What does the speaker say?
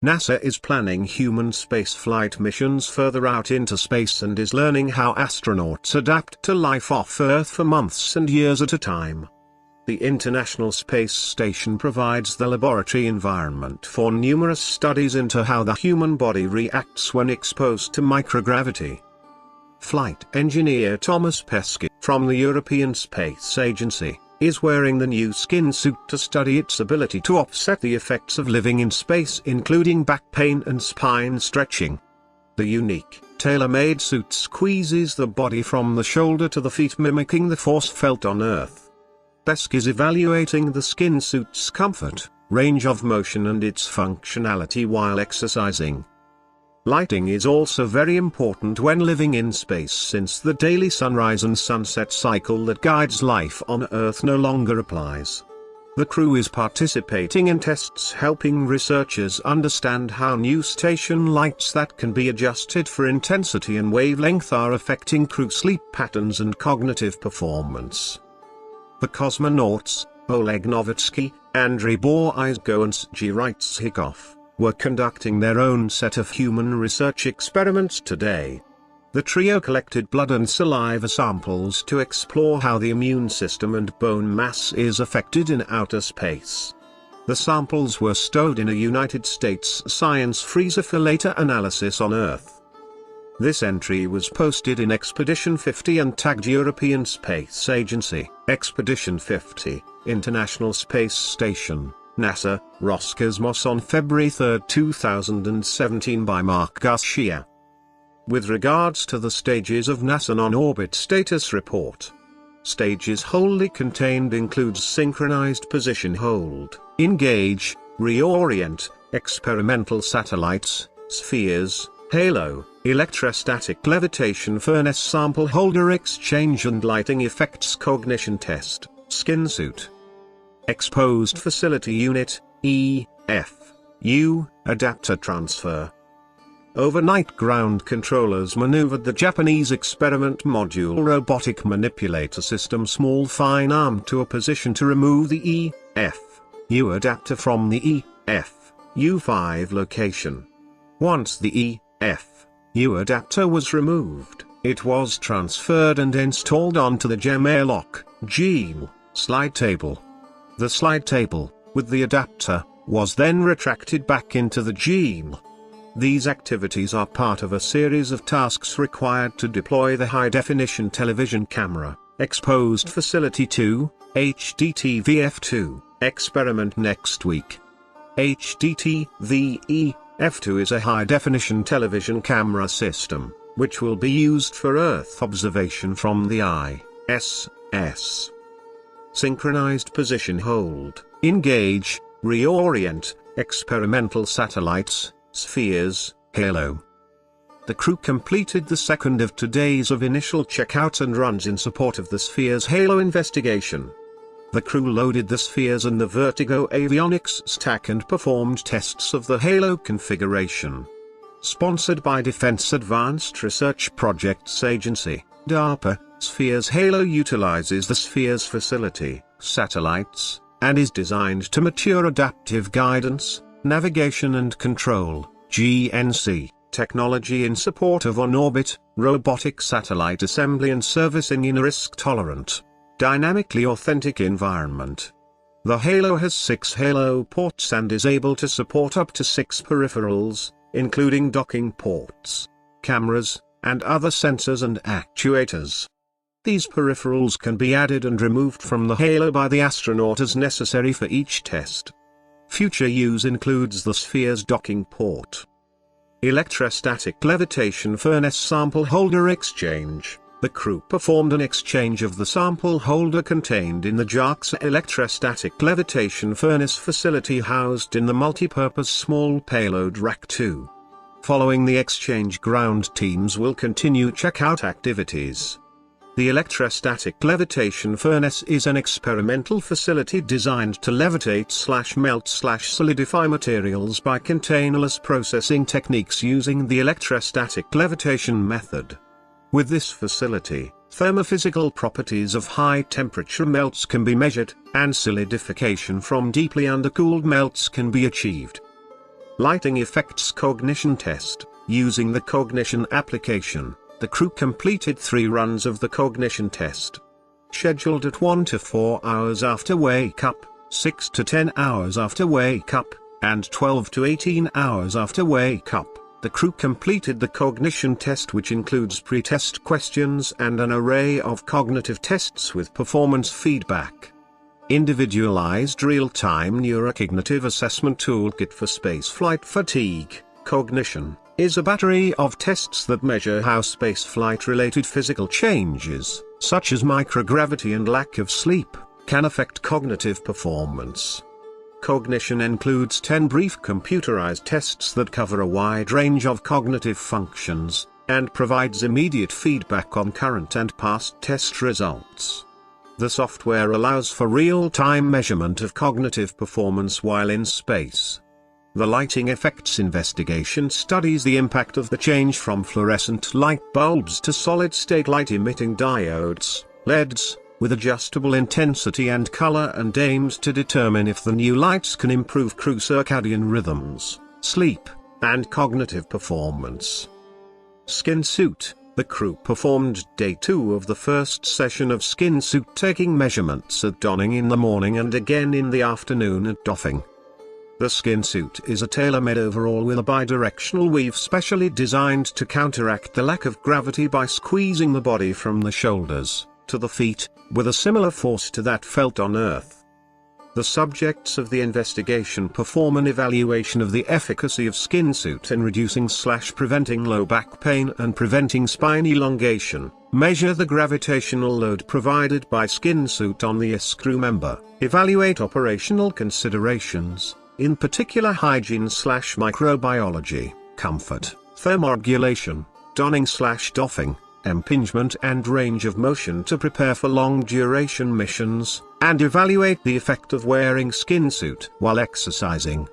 NASA is planning human spaceflight missions further out into space and is learning how astronauts adapt to life off Earth for months and years at a time. The International Space Station provides the laboratory environment for numerous studies into how the human body reacts when exposed to microgravity. Flight engineer Thomas Pesquet from the European Space Agency is wearing the new skin suit to study its ability to offset the effects of living in space, including back pain and spine stretching. The unique, tailor-made suit squeezes the body from the shoulder to the feet, mimicking the force felt on Earth. Pesquet is evaluating the skin suit's comfort, range of motion and its functionality while exercising. Lighting is also very important when living in space, since the daily sunrise and sunset cycle that guides life on Earth no longer applies. The crew is participating in tests helping researchers understand how new station lights that can be adjusted for intensity and wavelength are affecting crew sleep patterns and cognitive performance. The cosmonauts, Oleg Novitsky, Andrei Borysenko and Sergei Rytsyikov, were conducting their own set of human research experiments today. The trio collected blood and saliva samples to explore how the immune system and bone mass is affected in outer space. The samples were stored in a United States science freezer for later analysis on Earth. This entry was posted in Expedition 50 and tagged European Space Agency, Expedition 50, International Space Station, NASA, Roscosmos on February 3, 2017 by Mark Garcia. With regards to the stages of NASA on-orbit status report. Stages wholly contained includes synchronized position hold, engage, reorient, experimental satellites, spheres, halo, electrostatic levitation furnace sample holder exchange and lighting effects cognition test, skin suit. Exposed Facility Unit, EFU, adapter transfer. Overnight ground controllers maneuvered the Japanese experiment module robotic manipulator system small fine arm to a position to remove the EFU adapter from the EFU5 location. Once the EFU adapter was removed, it was transferred and installed onto the GEM airlock slide table. The slide table, with the adapter, was then retracted back into the GEM. These activities are part of a series of tasks required to deploy the high-definition television camera, Exposed Facility 2, HDTVF2, experiment next week. HDTVF2 is a high-definition television camera system, which will be used for Earth observation from the ISS. Synchronized position hold, engage, reorient, experimental satellites, spheres, halo. The crew completed the second of 2 days of initial checkout and runs in support of the sphere's halo investigation. The crew loaded the spheres and the Vertigo avionics stack and performed tests of the halo configuration. Sponsored by Defense Advanced Research Projects Agency, DARPA, Sphere's halo utilizes the Sphere's facility, satellites, and is designed to mature adaptive guidance, navigation and control, GNC, technology in support of on-orbit, robotic satellite assembly and servicing in a risk-tolerant, dynamically authentic environment. The Halo has 6 Halo ports and is able to support up to 6 peripherals, including docking ports, cameras, and other sensors and actuators. These peripherals can be added and removed from the Halo by the astronaut as necessary for each test. Future use includes the Sphere's docking port. Electrostatic levitation furnace sample holder exchange. The crew performed an exchange of the sample holder contained in the JAXA electrostatic levitation furnace facility housed in the multipurpose small payload Rack 2. Following the exchange, ground teams will continue checkout activities. The electrostatic levitation furnace is an experimental facility designed to levitate/melt/solidify materials by containerless processing techniques using the electrostatic levitation method. With this facility, thermophysical properties of high-temperature melts can be measured, and solidification from deeply undercooled melts can be achieved. Lighting Effects Cognition Test. Using the cognition application, the crew completed 3 runs of the cognition test. Scheduled at 1 to 4 hours after wake up, 6 to 10 hours after wake up, and 12 to 18 hours after wake up, the crew completed the cognition test, which includes pre-test questions and an array of cognitive tests with performance feedback. Individualized Real-Time Neurocognitive Assessment Toolkit for Spaceflight Fatigue, Cognition, is a battery of tests that measure how spaceflight-related physical changes, such as microgravity and lack of sleep, can affect cognitive performance. Cognition includes 10 brief computerized tests that cover a wide range of cognitive functions, and provides immediate feedback on current and past test results. The software allows for real-time measurement of cognitive performance while in space. The Lighting Effects Investigation studies the impact of the change from fluorescent light bulbs to solid-state light-emitting diodes, LEDs, with adjustable intensity and color, and aims to determine if the new lights can improve crew circadian rhythms, sleep, and cognitive performance. Skin Suit. The crew performed day 2 of the first session of skin suit, taking measurements at donning in the morning and again in the afternoon at doffing. The skin suit is a tailor-made overall with a bidirectional weave specially designed to counteract the lack of gravity by squeezing the body from the shoulders to the feet, with a similar force to that felt on Earth. The subjects of the investigation perform an evaluation of the efficacy of skin suit in reducing/preventing low back pain and preventing spine elongation, measure the gravitational load provided by skin suit on the crew member, evaluate operational considerations, in particular hygiene/microbiology, comfort, thermoregulation, donning/doffing, impingement and range of motion to prepare for long-duration missions, and evaluate the effect of wearing skin suit while exercising.